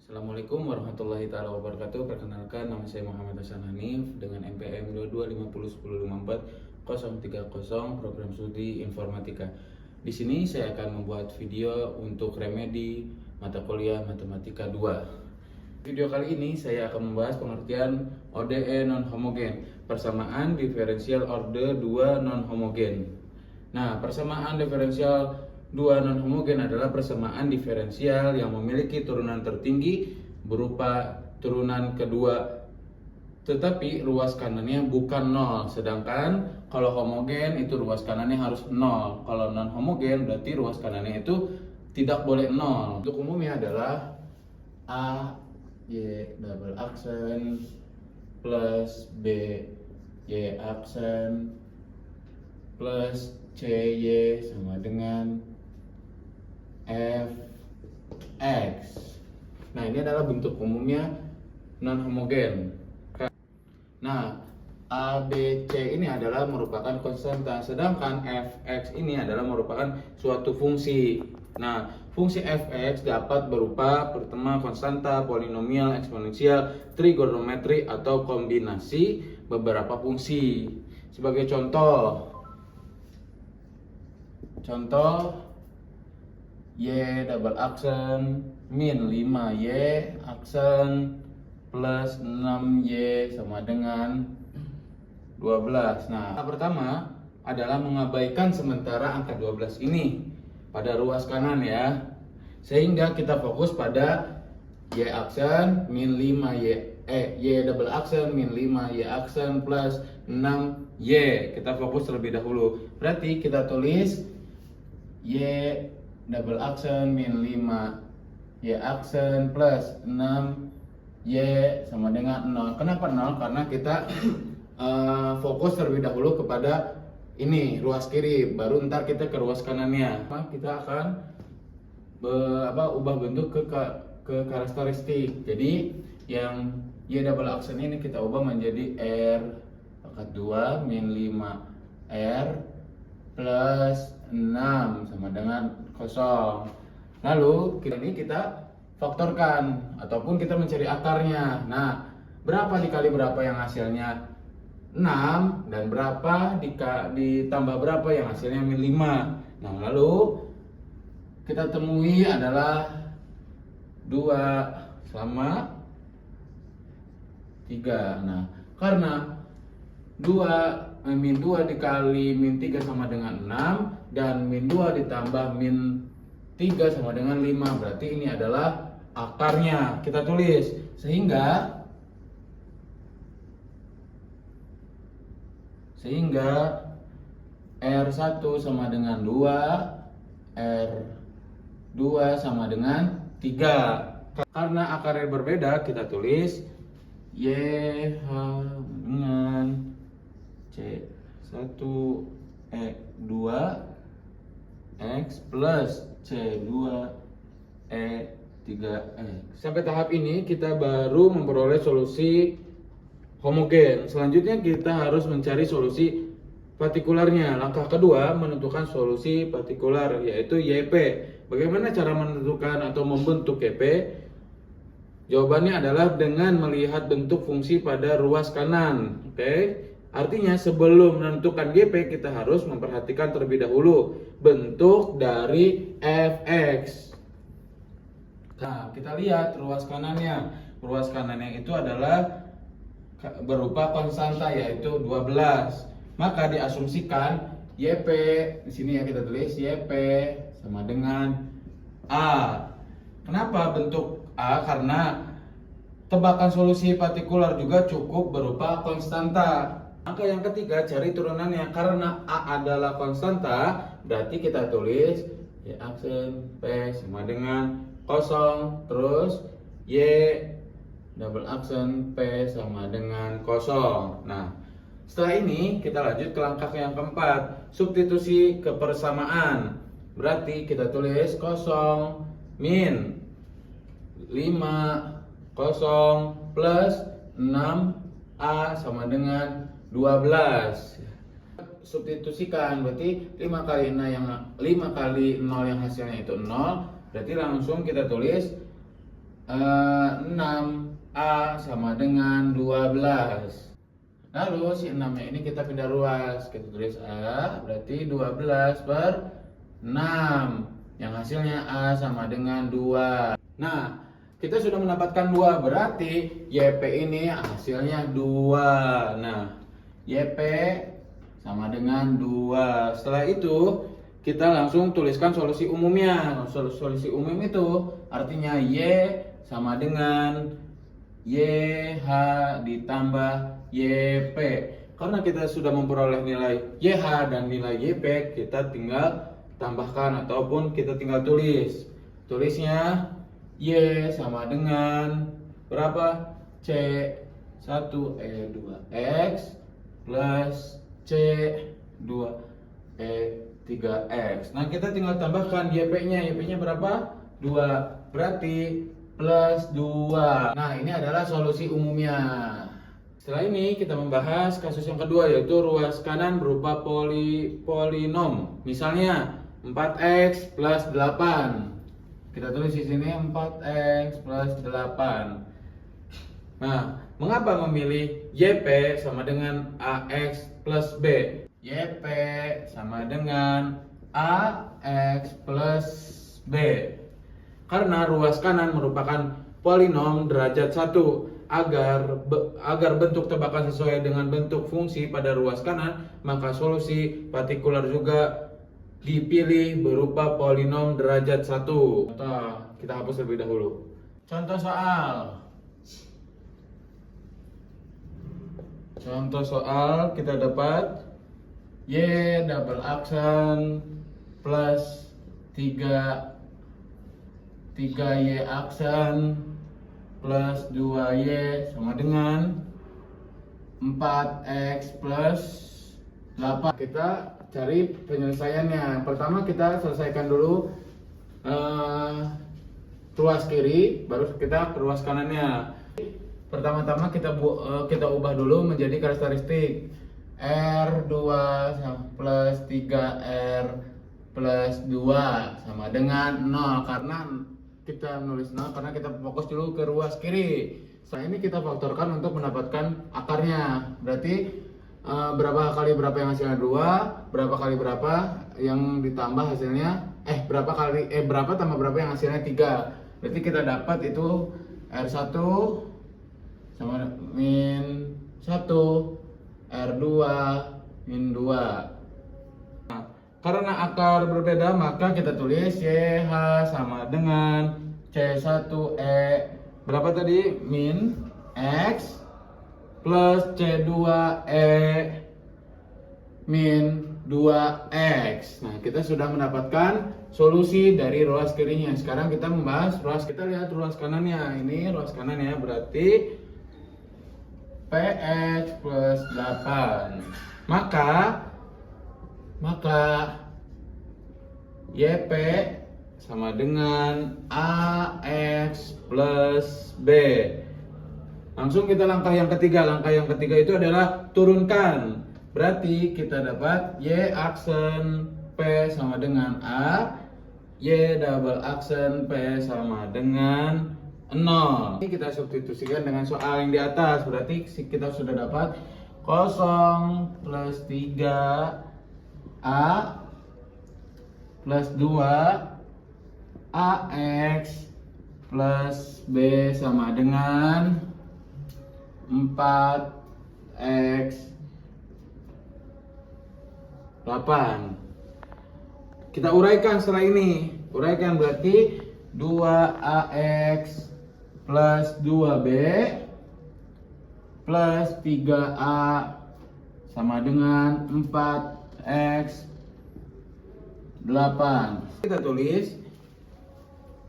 Assalamualaikum warahmatullahi taala wabarakatuh. Perkenalkan, nama saya Muhammad Hasan Hanif dengan NPM 22501054 program studi informatika. Di sini saya akan membuat video untuk remedi mata kuliah matematika 2. Video kali ini saya akan membahas pengertian ODE non homogen, persamaan diferensial order 2 non homogen. Nah, persamaan diferensial 2 non homogen adalah persamaan diferensial yang memiliki turunan tertinggi berupa turunan kedua, tetapi ruas kanannya bukan 0. Sedangkan kalau homogen itu ruas kanannya harus 0. Kalau non homogen berarti ruas kanannya itu tidak boleh 0. Untuk umumnya adalah A Y double aksen plus B Y aksen plus CY sama dengan F X. Nah, ini adalah bentuk umumnya non homogen. Nah, A, B, C ini adalah merupakan konstanta, sedangkan Fx ini adalah merupakan suatu fungsi. Nah, fungsi Fx dapat berupa pertama konstanta, polinomial, eksponensial, trigonometri, atau kombinasi beberapa fungsi. Sebagai contoh Y double aksen min 5Y aksen plus 6Y sama dengan 12. Nah, pertama adalah mengabaikan sementara angka 12 ini pada ruas kanan ya. Sehingga kita fokus pada Y aksen min 5Y Y double aksen min 5Y aksen plus 6Y. Kita fokus terlebih dahulu. Berarti kita tulis Y double aksen min 5Y aksen plus 6Y sama dengan 0. Kenapa 0? Karena kita fokus terlebih dahulu kepada ini ruas kiri, baru ntar kita ke ruas kanannya. Kita akan ubah bentuk ke karakteristik. Jadi yang Y double aksen ini kita ubah menjadi R pangkat 2 min 5R plus 6 sama dengan 0. Lalu kita faktorkan ataupun kita mencari akarnya. Nah, berapa dikali berapa yang hasilnya 6 dan berapa ditambah berapa yang hasilnya min 5. Nah, lalu kita temui adalah 2 sama 3. Nah, karena min 2 dikali min 3 sama dengan 6 dan min 2 ditambah min 3 sama dengan 5, berarti ini adalah akarnya. Kita tulis sehingga R1 sama dengan 2, R2 sama dengan 3. Karena akarnya berbeda, kita tulis YH dengan C1 E2 X plus C2 E3X. Sampai tahap ini kita baru memperoleh solusi homogen. Selanjutnya kita harus mencari solusi partikularnya. Langkah kedua menentukan solusi partikular, yaitu YP. Bagaimana cara menentukan atau membentuk YP? Jawabannya adalah dengan melihat bentuk fungsi pada ruas kanan. Oke. Artinya sebelum menentukan GP kita harus memperhatikan terlebih dahulu bentuk dari Fx. Nah, kita lihat ruas kanannya. Ruas kanannya itu adalah berupa konstanta, yaitu 12. Maka diasumsikan YP di sini ya, kita tulis YP sama dengan A. Kenapa bentuk A? Karena tebakan solusi partikular juga cukup berupa konstanta. Angka yang ketiga, cari turunannya. Karena A adalah konstanta, berarti kita tulis Y aksen P sama dengan 0, terus Y double aksen P sama dengan 0. Nah, setelah ini kita lanjut ke langkah yang keempat, substitusi kebersamaan. Berarti kita tulis 0 min 5 0 plus 6A sama dengan 12. Substitusikan, berarti 5 kali 0 yang hasilnya itu 0. Berarti langsung kita tulis 6A sama dengan 12. Lalu si 6-nya ini kita pindah ruas. Kita tulis A berarti 12 per 6. Yang hasilnya A sama dengan 2. Nah, kita sudah mendapatkan 2, berarti YP ini hasilnya 2. Nah, YP sama dengan 2. Setelah itu, kita langsung tuliskan solusi umumnya. Solusi umum itu artinya Y sama dengan YH ditambah YP. Karena kita sudah memperoleh nilai YH dan nilai YP, kita tinggal tambahkan ataupun kita tinggal tulis. Tulisnya Y sama dengan berapa? C1E2X plus C2E3X. Nah, kita tinggal tambahkan YP-nya. YP-nya berapa? 2. Berarti plus 2. Nah, ini adalah solusi umumnya. Setelah ini kita membahas kasus yang kedua, yaitu ruas kanan berupa polinom. Misalnya 4x plus 8. Kita tulis di sini 4x plus 8. Nah, mengapa memilih YP sama dengan AX plus B? YP sama dengan AX plus B. Karena ruas kanan merupakan polinom derajat 1. Agar bentuk tebakan sesuai dengan bentuk fungsi pada ruas kanan, maka solusi partikular juga dipilih berupa polinom derajat 1. Contoh, kita hapus lebih dahulu. Contoh soal kita dapat Y double aksen plus 3Y aksen plus 2Y sama dengan 4X plus 8. Kita cari penyelesaiannya. Pertama kita selesaikan dulu ruas kiri, baru kita ke ruas kanannya. Pertama-tama kita ubah dulu menjadi karakteristik R2 plus 3R plus 2 sama dengan 0. Karena kita nulis 0 karena kita fokus dulu ke ruas kiri. Setelah ini kita faktorkan untuk mendapatkan akarnya. Berarti berapa kali berapa yang hasilnya 2, berapa kali berapa yang ditambah hasilnya berapa tambah berapa yang hasilnya 3. Berarti kita dapat itu R1 sama min 1, R2 min 2. Karena akar berbeda, maka kita tulis YH sama dengan C1E berapa tadi? Min X plus C2E min 2X. Nah, kita sudah mendapatkan solusi dari ruas kirinya. Sekarang kita membahas kita lihat ruas kanannya. Ini ruas kanannya berarti PX plus 8. Maka YP sama dengan AX plus B. Langsung kita langkah yang ketiga. Langkah yang ketiga itu adalah turunkan. Berarti kita dapat Y aksen P sama dengan A, Y double aksen P sama dengan 0. Ini kita substitusikan dengan soal yang di atas. Berarti kita sudah dapat 0 plus 3A plus 2 AX plus B sama dengan 4X 8. Kita uraikan setelah ini. Uraikan berarti 2AX plus 2B plus 3A sama dengan 4X 8. Kita tulis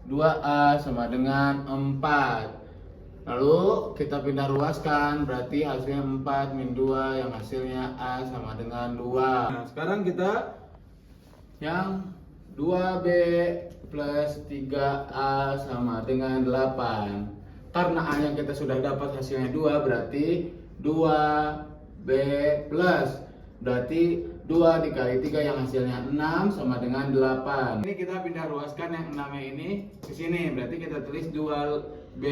2A sama dengan 4. Lalu kita pindah ruaskan, berarti hasilnya 4 min 2 yang hasilnya A sama dengan 2. Nah, sekarang kita yang 2B plus 3A sama dengan 8. Karena A yang kita sudah dapat hasilnya 2, berarti 2B plus, berarti 2 dikali 3 yang hasilnya 6 sama dengan 8. Ini kita pindah ruaskan yang 6 ini ke sini. Berarti kita tulis 2B B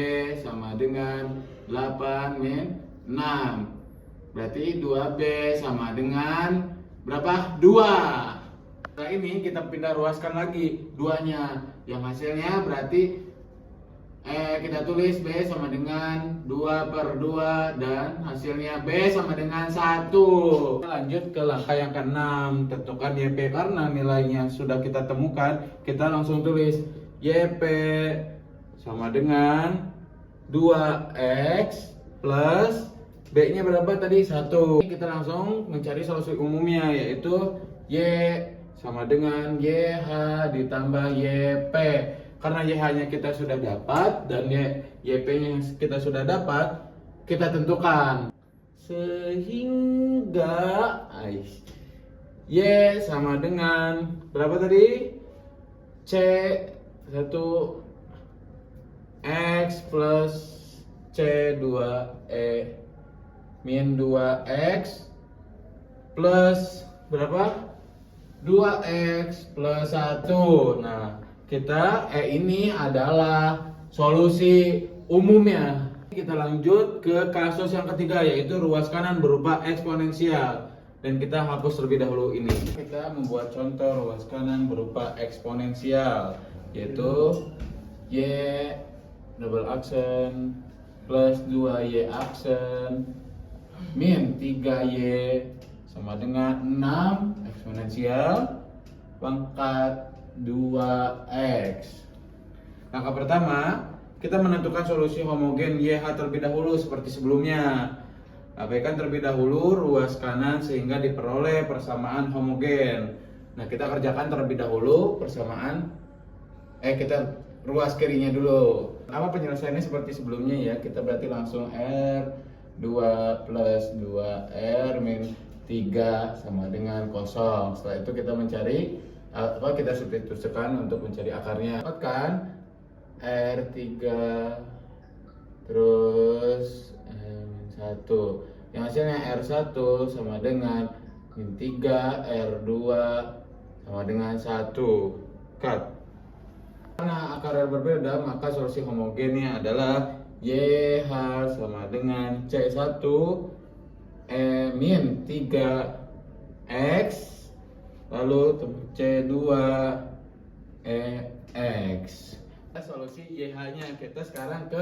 sama dengan 8 min 6. Berarti 2B sama dengan berapa? 2. Setelah ini kita pindah ruaskan lagi 2-nya. Yang hasilnya berarti kita tulis B sama dengan 2/2 dan hasilnya B sama dengan 1. Lanjut ke langkah yang ke-6, tentukan YP. Karena nilainya sudah kita temukan, kita langsung tulis YP sama dengan 2X plus B-nya berapa tadi? 1. Kita langsung mencari solusi umumnya, yaitu Y sama dengan YH ditambah YP. Karena YH-nya kita sudah dapat dan YP-nya kita sudah dapat, kita tentukan. Sehingga Y sama dengan berapa tadi? C1 X plus C2E min 2X plus berapa? 2X plus 1. Nah, kita ini adalah solusi umumnya. Kita lanjut ke kasus yang ketiga, yaitu ruas kanan berupa eksponensial. Dan kita hapus terlebih dahulu ini. Kita membuat contoh ruas kanan berupa eksponensial, yaitu Y double aksen plus 2Y aksen min 3Y sama dengan 6 eksponensial pangkat 2X. Langkah pertama, kita menentukan solusi homogen YH terlebih dahulu seperti sebelumnya. Abaikan terlebih dahulu ruas kanan sehingga diperoleh persamaan homogen. Nah, kita kerjakan terlebih dahulu persamaan kita ruas kirinya dulu. Apa penyelesaiannya seperti sebelumnya ya. Kita berarti langsung R2 plus 2R min 3 sama dengan 0. Setelah itu kita mencari kita substitusikan untuk mencari akarnya. Dapatkan R3 terus R-1. Yang hasilnya R1 sama dengan min 3 R2 sama dengan 1. Cut. Karena akarnya berbeda, maka solusi homogennya adalah YH sama dengan C1 min 3X lalu C2 X. Solusi YH-nya kita sekarang ke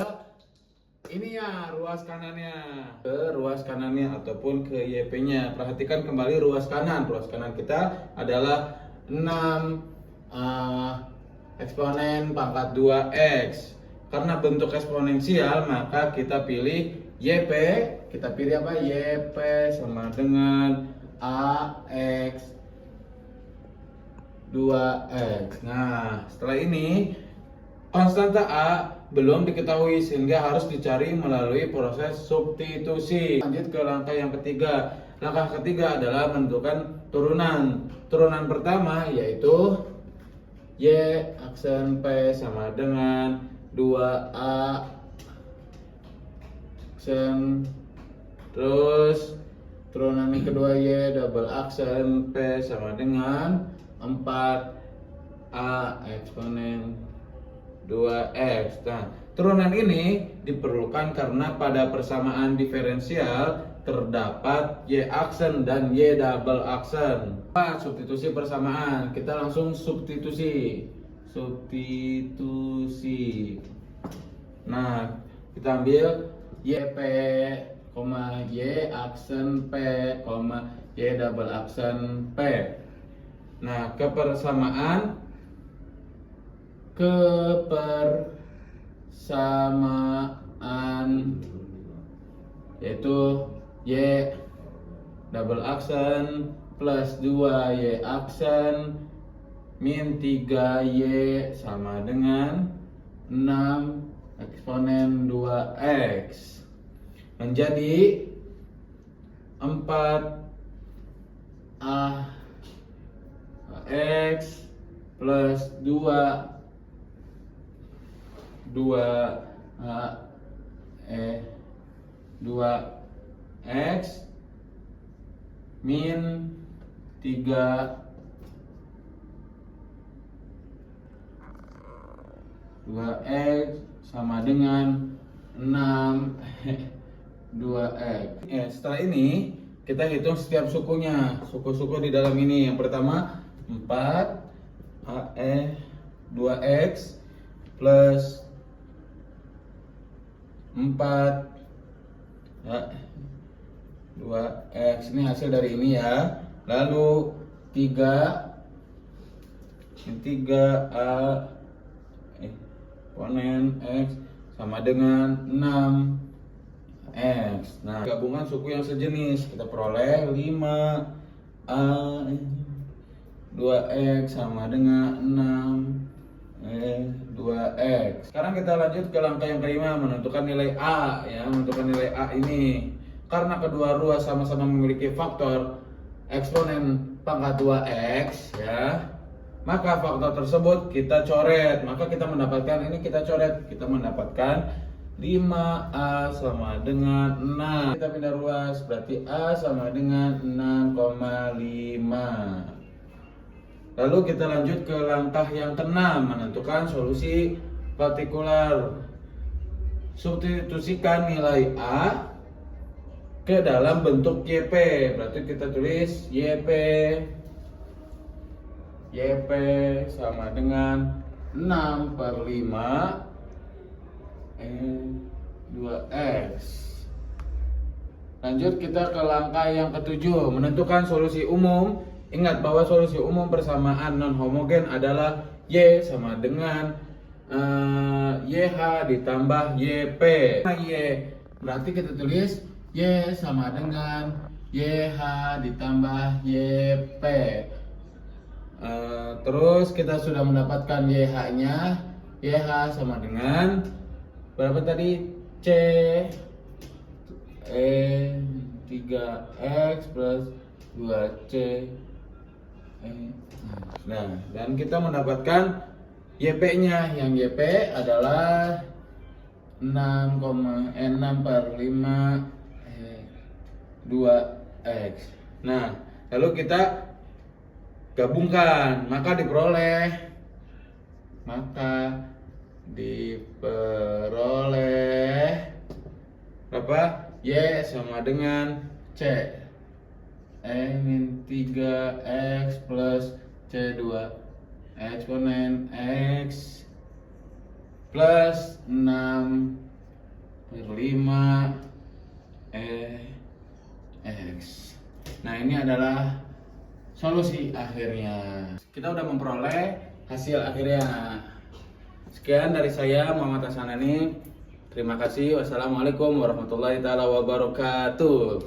ini ya, ruas kanannya. Ke ruas kanannya ataupun ke YP-nya. Perhatikan kembali ruas kanan. Ruas kanan kita adalah 6 eksponen pangkat 2X. Karena bentuk eksponensial, maka kita pilih YP. Kita pilih apa? YP sama dengan AX 2X. Nah, setelah ini konstanta A belum diketahui sehingga harus dicari melalui proses substitusi. Lanjut ke langkah yang ketiga. Langkah ketiga adalah menentukan turunan. Turunan pertama yaitu Y aksen P sama dengan 2A aksen, terus turunan yang kedua Y double aksen P sama dengan 4A eksponen 2X. Nah, turunan ini diperlukan karena pada persamaan diferensial terdapat Y aksen dan Y double aksen. Substitusi persamaan, kita langsung substitusi. Nah, kita ambil YP, Y aksen P, Y double aksen P. Nah, kepersamaan yaitu Y double aksen plus 2Y aksen min 3Y sama dengan 6 eksponen 2X menjadi 4AX plus 2X min 3 2x sama dengan 6 2x. Setelah ini kita hitung setiap sukunya, suku-suku di dalam ini. Yang pertama 4 2x plus 4 2x, ini hasil dari ini ya. Lalu 3 3a eksponen x sama dengan 6x. Nah, gabungan suku yang sejenis kita peroleh 5a 2x sama dengan 2x. Sekarang kita lanjut ke langkah yang kelima, menentukan nilai a ya. Menentukan nilai a ini karena kedua ruas sama-sama memiliki faktor eksponen pangkat 2x ya, maka faktor tersebut kita coret. Maka kita mendapatkan ini, kita coret, kita mendapatkan 5a sama dengan 6. Kita pindah ruas, berarti a sama dengan 6,5. Lalu kita lanjut ke langkah yang keenam, menentukan solusi partikular. Substitusikan nilai a ke dalam bentuk YP. Berarti kita tulis YP sama dengan 6/5 2x. Lanjut kita ke langkah yang ketujuh, menentukan solusi umum. Ingat bahwa solusi umum persamaan non homogen adalah Y sama dengan YH ditambah YP. Nah, Y berarti kita tulis Y sama dengan YH ditambah YP. Terus kita sudah mendapatkan YH-nya. YH sama dengan berapa tadi? C 3x plus 2C. Nah, dan kita mendapatkan YP-nya. Yang YP adalah 6,6/5 2x. Nah, lalu kita gabungkan, maka diperoleh berapa? Y sama dengan C min 3x plus C2 eksponen x plus 6/5 x. Nah, ini adalah solusi akhirnya. Kita udah memperoleh hasil akhirnya. Sekian dari saya, Muhammad Hasanani. Terima kasih. Wassalamualaikum warahmatullahi taala wabarakatuh.